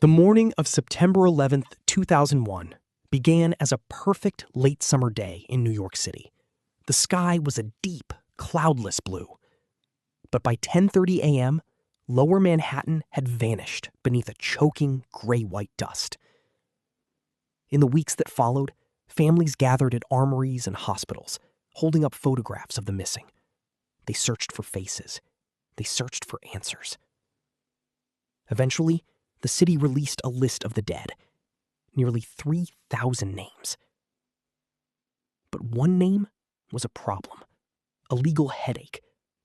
The morning of September 11th, 2001, began as a perfect late summer day in New York City. The sky was a deep, cloudless blue. But by 10:30 a.m., Lower Manhattan had vanished beneath a choking gray-white dust. In the weeks that followed, families gathered at armories and hospitals, holding up photographs of the missing. They searched for faces. They searched for answers. Eventually, the city released a list of the dead, nearly 3,000 names. But one name was a problem, a legal headache,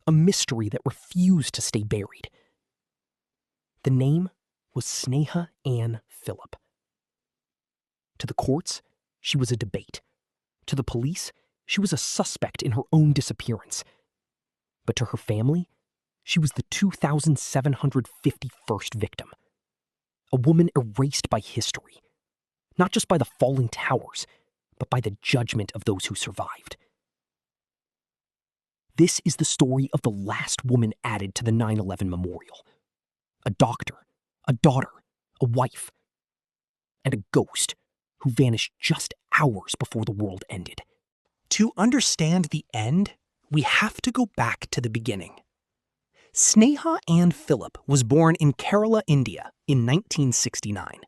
a mystery that refused to stay buried. The name was Sneha Anne Philip. To the courts, she was a debate. To the police, she was a suspect in her own disappearance. But to her family, she was the 2,751st victim. A woman erased by history, not just by the falling towers, but by the judgment of those who survived. This is the story of the last woman added to the 9/11 memorial. A doctor, a daughter, a wife, and a ghost who vanished just hours before the world ended. To understand the end, we have to go back to the beginning. Sneha Anne Philip was born in Kerala, India in 1969.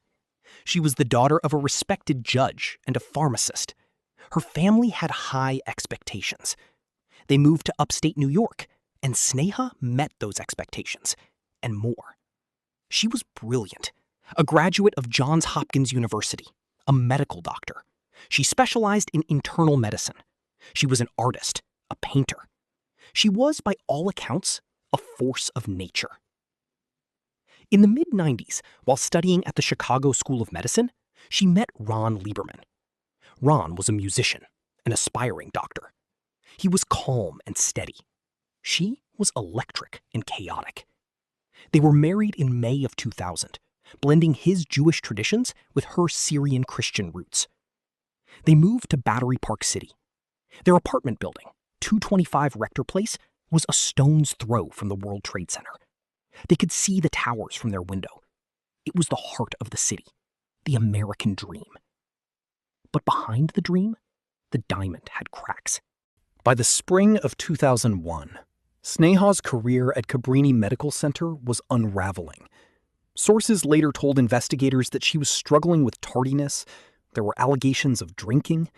She was the daughter of a respected judge and a pharmacist. Her family had high expectations. They moved to upstate New York, and Sneha met those expectations, and more. She was brilliant, a graduate of Johns Hopkins University, a medical doctor. She specialized in internal medicine. She was an artist, a painter. She was, by all accounts, a force of nature. In the mid-90s, while studying at the Chicago School of Medicine, she met Ron Lieberman. Ron was a musician, an aspiring doctor. He was calm and steady. She was electric and chaotic. They were married in May of 2000, blending his Jewish traditions with her Syrian Christian roots. They moved to Battery Park City. Their apartment building, 225 Rector Place, was a stone's throw from the World Trade Center. They could see the towers from their window. It was the heart of the city, the American dream. But behind the dream, the diamond had cracks. By the spring of 2001, Sneha's career at Cabrini Medical Center was unraveling. Sources later told investigators that she was struggling with tardiness. There were allegations of drinking.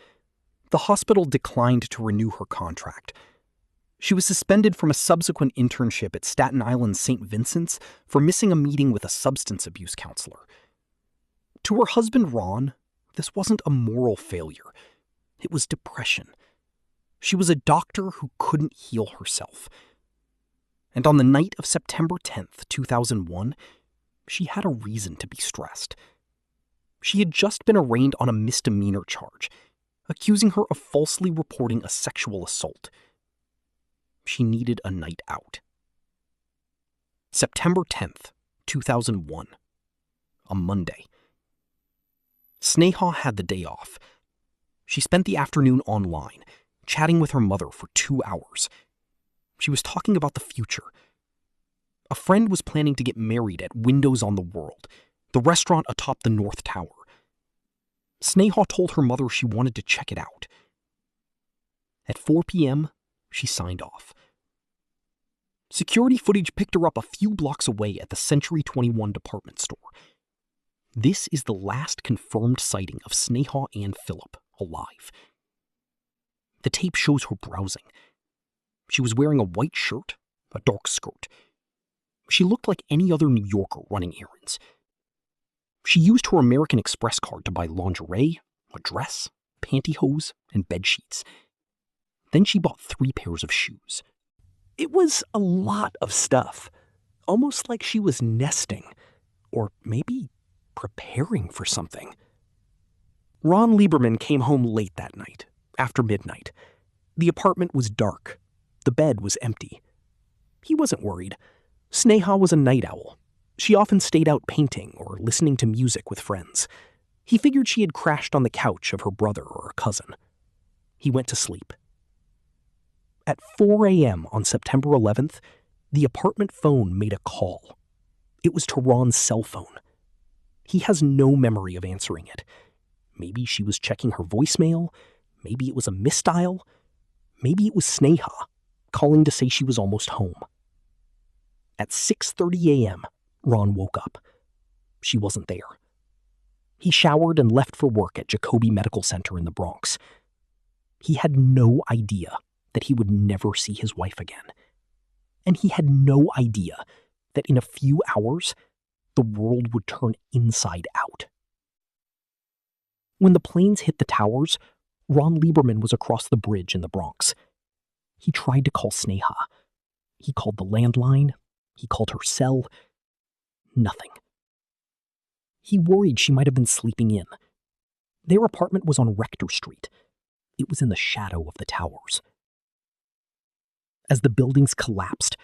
The hospital declined to renew her contract. She was suspended from a subsequent internship at Staten Island's St. Vincent's for missing a meeting with a substance abuse counselor. To her husband, Ron, this wasn't a moral failure. It was depression. She was a doctor who couldn't heal herself. And on the night of September 10th, 2001, she had a reason to be stressed. She had just been arraigned on a misdemeanor charge, accusing her of falsely reporting a sexual assault. She needed a night out. September 10th, 2001, a Monday. Sneha had the day off. She spent the afternoon online, chatting with her mother for 2 hours. She was talking about the future. A friend was planning to get married at Windows on the World, the restaurant atop the North Tower. Sneha told her mother she wanted to check it out. At 4 p.m., she signed off. Security footage picked her up a few blocks away at the Century 21 department store. This is the last confirmed sighting of Sneha Anne Philip alive. The tape shows her browsing. She was wearing a white shirt, a dark skirt. She looked like any other New Yorker running errands. She used her American Express card to buy lingerie, a dress, pantyhose, and bedsheets. Then she bought 3 pairs of shoes. It was a lot of stuff, almost like she was nesting, or maybe preparing for something. Ron Lieberman came home late that night, after midnight. The apartment was dark. The bed was empty. He wasn't worried. Sneha was a night owl. She often stayed out painting or listening to music with friends. He figured she had crashed on the couch of her brother or a cousin. He went to sleep. At 4 a.m. on September 11th, the apartment phone made a call. It was to Ron's cell phone. He has no memory of answering it. Maybe she was checking her voicemail. Maybe it was a misdial. Maybe it was Sneha calling to say she was almost home. At 6:30 a.m., Ron woke up. She wasn't there. He showered and left for work at Jacobi Medical Center in the Bronx. He had no idea that he would never see his wife again. And he had no idea that in a few hours, the world would turn inside out. When the planes hit the towers, Ron Lieberman was across the bridge in the Bronx. He tried to call Sneha. He called the landline. He called her cell. Nothing. He worried she might have been sleeping in. Their apartment was on Rector Street. It was in the shadow of the towers. As the buildings collapsed,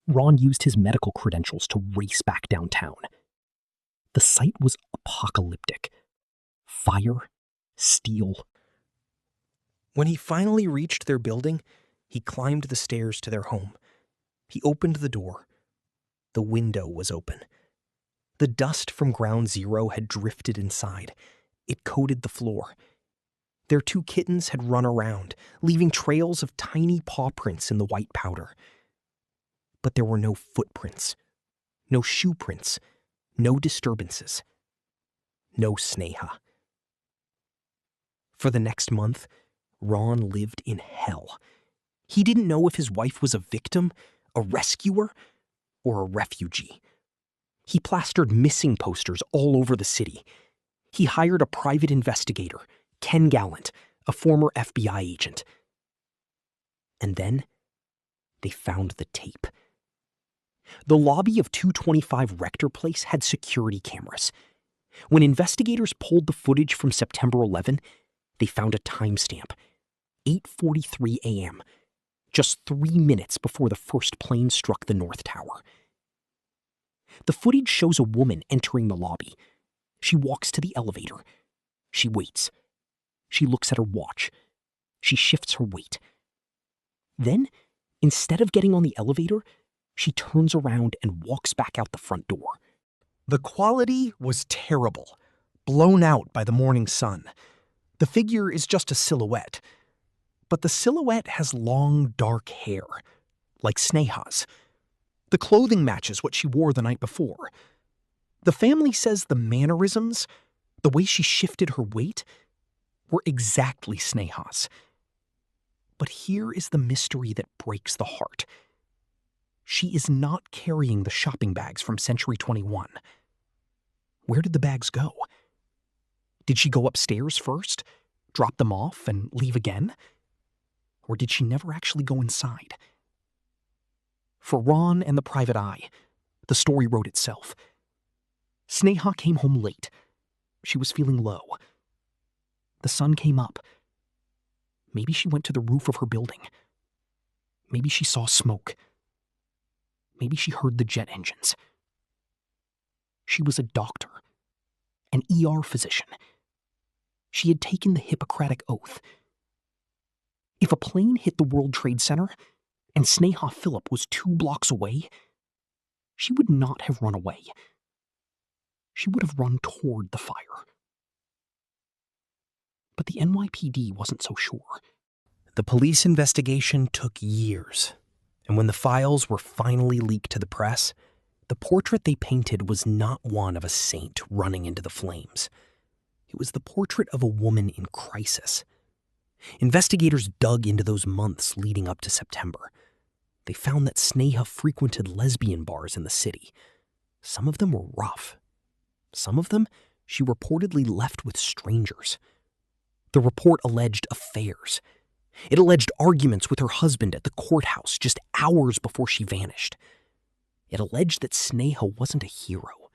Ron used his medical credentials to race back downtown. The site was apocalyptic. Fire, steel. When he finally reached their building, he climbed the stairs to their home. He opened the door. The window was open. The dust from ground zero had drifted inside. It coated the floor. Their 2 kittens had run around, leaving trails of tiny paw prints in the white powder. But there were no footprints, no shoe prints, no disturbances, no Sneha. For the next month, Ron lived in hell. He didn't know if his wife was a victim, a rescuer, or a refugee. He plastered missing posters all over the city. He hired a private investigator, Ken Gallant, a former FBI agent. And then they found the tape. The lobby of 225 Rector Place had security cameras. When investigators pulled the footage from September 11, they found a timestamp, 8:43 a.m., just 3 minutes before the first plane struck the North Tower. The footage shows a woman entering the lobby. She walks to the elevator. She waits. She looks at her watch. She shifts her weight. Then, instead of getting on the elevator, she turns around and walks back out the front door. The quality was terrible, blown out by the morning sun. The figure is just a silhouette. But the silhouette has long, dark hair, like Sneha's. The clothing matches what she wore the night before. The family says the mannerisms, the way she shifted her weight, were exactly Sneha's. But here is the mystery that breaks the heart. She is not carrying the shopping bags from Century 21. Where did the bags go? Did she go upstairs first, drop them off, and leave again? Or did she never actually go inside? For Ron and the private eye, the story wrote itself. Sneha came home late. She was feeling low. The sun came up. Maybe she went to the roof of her building. Maybe she saw smoke. Maybe she heard the jet engines. She was a doctor, an ER physician. She had taken the Hippocratic Oath. If a plane hit the World Trade Center and Sneha Philip was 2 blocks away, she would not have run away. She would have run toward the fire. But the NYPD wasn't so sure. The police investigation took years, and when the files were finally leaked to the press, the portrait they painted was not one of a saint running into the flames. It was the portrait of a woman in crisis. Investigators dug into those months leading up to September. They found that Sneha frequented lesbian bars in the city. Some of them were rough. Some of them she reportedly left with strangers. The report alleged affairs. It alleged arguments with her husband at the courthouse just hours before she vanished. It alleged that Sneha wasn't a hero.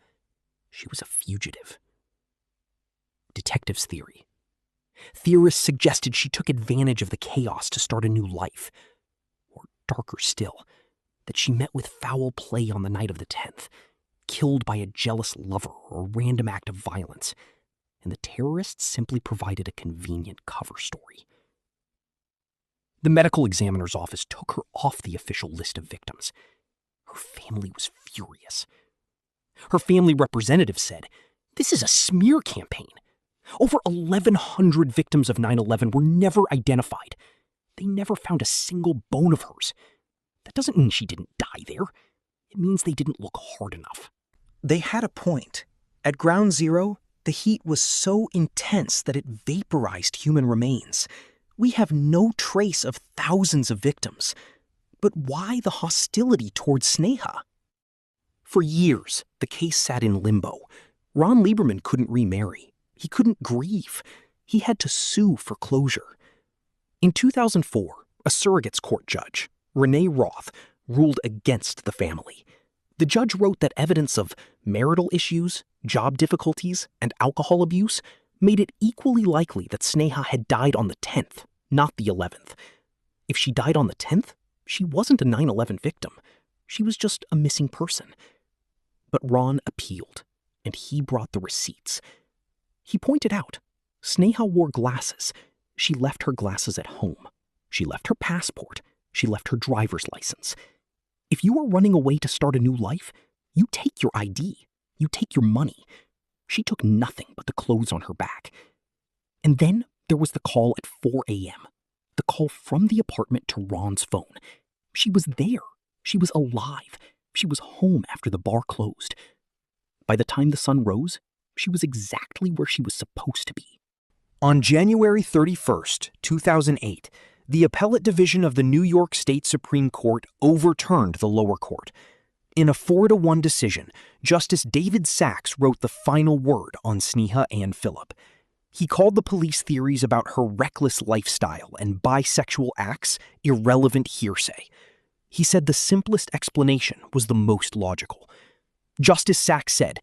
She was a fugitive. Detectives' theory. Theorists suggested she took advantage of the chaos to start a new life. Or darker still, that she met with foul play on the night of the 10th, killed by a jealous lover or a random act of violence, and the terrorists simply provided a convenient cover story. The medical examiner's office took her off the official list of victims. Her family was furious. Her family representative said, This is a smear campaign. Over 1,100 victims of 9/11 were never identified. They never found a single bone of hers. That doesn't mean she didn't die there. It means they didn't look hard enough. They had a point. At Ground Zero, the heat was so intense that it vaporized human remains. We have no trace of thousands of victims. But why the hostility towards Sneha? For years, the case sat in limbo. Ron Lieberman couldn't remarry. He couldn't grieve. He had to sue for closure. In 2004, a surrogates court judge, Renee Roth, ruled against the family. The judge wrote that evidence of marital issues, job difficulties, and alcohol abuse made it equally likely that Sneha had died on the 10th, not the 11th. If she died on the 10th, she wasn't a 9/11 victim. She was just a missing person. But Ron appealed, and he brought the receipts. He pointed out, Sneha wore glasses. She left her glasses at home. She left her passport. She left her driver's license. If you are running away to start a new life, you take your ID. You take your money. She took nothing but the clothes on her back. And then there was the call at 4 a.m., the call from the apartment to Ron's phone. She was there. She was alive. She was home after the bar closed. By the time the sun rose, she was exactly where she was supposed to be. On January 31st, 2008, the Appellate Division of the New York State Supreme Court overturned the lower court. In a 4-1 decision, Justice David Sachs wrote the final word on Sneha Anne Philip. He called the police theories about her reckless lifestyle and bisexual acts irrelevant hearsay. He said the simplest explanation was the most logical. Justice Sachs said,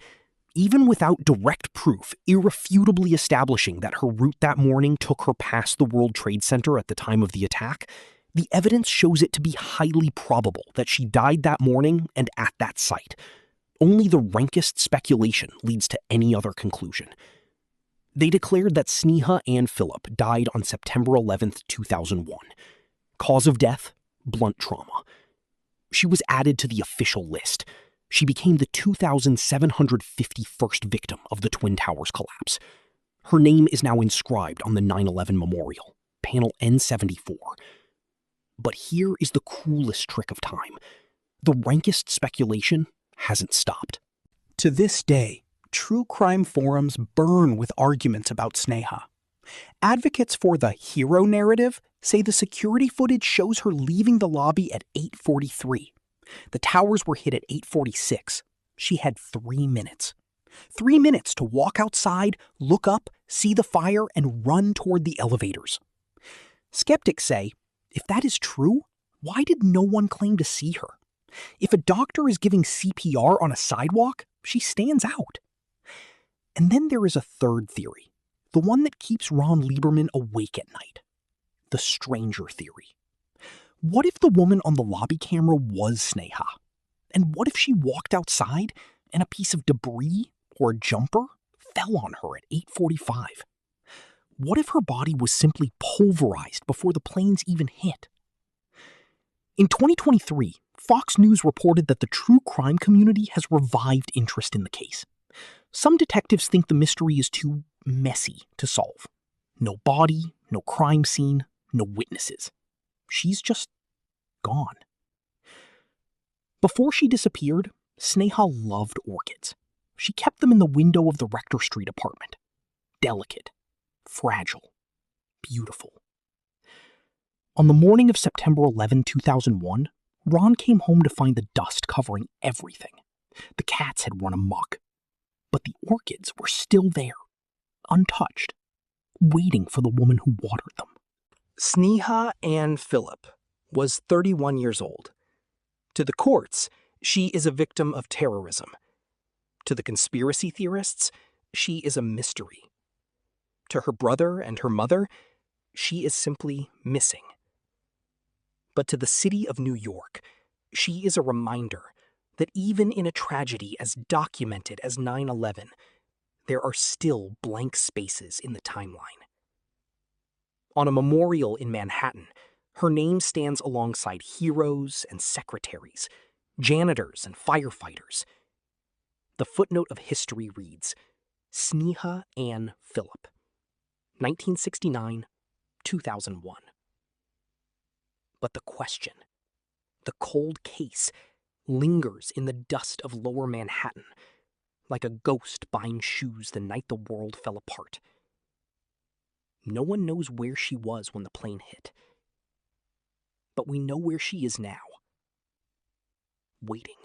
even without direct proof irrefutably establishing that her route that morning took her past the World Trade Center at the time of the attack, the evidence shows it to be highly probable that she died that morning and at that site. Only the rankest speculation leads to any other conclusion. They declared that Sneha Anne Philip died on September 11, 2001. Cause of death? Blunt trauma. She was added to the official list. She became the 2,751st victim of the Twin Towers collapse. Her name is now inscribed on the 9/11 memorial, panel N74. But here is the cruelest trick of time. The rankest speculation hasn't stopped. To this day, true crime forums burn with arguments about Sneha. Advocates for the hero narrative say the security footage shows her leaving the lobby at 8:43. The towers were hit at 8:46. She had 3 minutes. 3 minutes to walk outside, look up, see the fire, and run toward the elevators. Skeptics say, if that is true, why did no one claim to see her? If a doctor is giving CPR on a sidewalk, she stands out. And then there is a third theory, the one that keeps Ron Lieberman awake at night. The stranger theory. What if the woman on the lobby camera was Sneha? And what if she walked outside and a piece of debris or a jumper fell on her at 8:45? What if her body was simply pulverized before the planes even hit? In 2023, Fox News reported that the true crime community has revived interest in the case. Some detectives think the mystery is too messy to solve. No body, no crime scene, no witnesses. She's just gone. Before she disappeared, Sneha loved orchids. She kept them in the window of the Rector Street apartment. Delicate, fragile, beautiful. On the morning of September 11, 2001, Ron came home to find the dust covering everything. The cats had run amok. But the orchids were still there, untouched, waiting for the woman who watered them. Sneha Anne Philip was 31 years old. To the courts, she is a victim of terrorism. To the conspiracy theorists, she is a mystery. To her brother and her mother, she is simply missing. But to the city of New York, she is a reminder that even in a tragedy as documented as 9/11, there are still blank spaces in the timeline. On a memorial in Manhattan, her name stands alongside heroes and secretaries, janitors and firefighters. The footnote of history reads, Sneha Anne Philip, 1969, 2001. But the question, the cold case, lingers in the dust of lower Manhattan, like a ghost buying shoes the night the world fell apart. No one knows where she was when the plane hit. But we know where she is now. Waiting.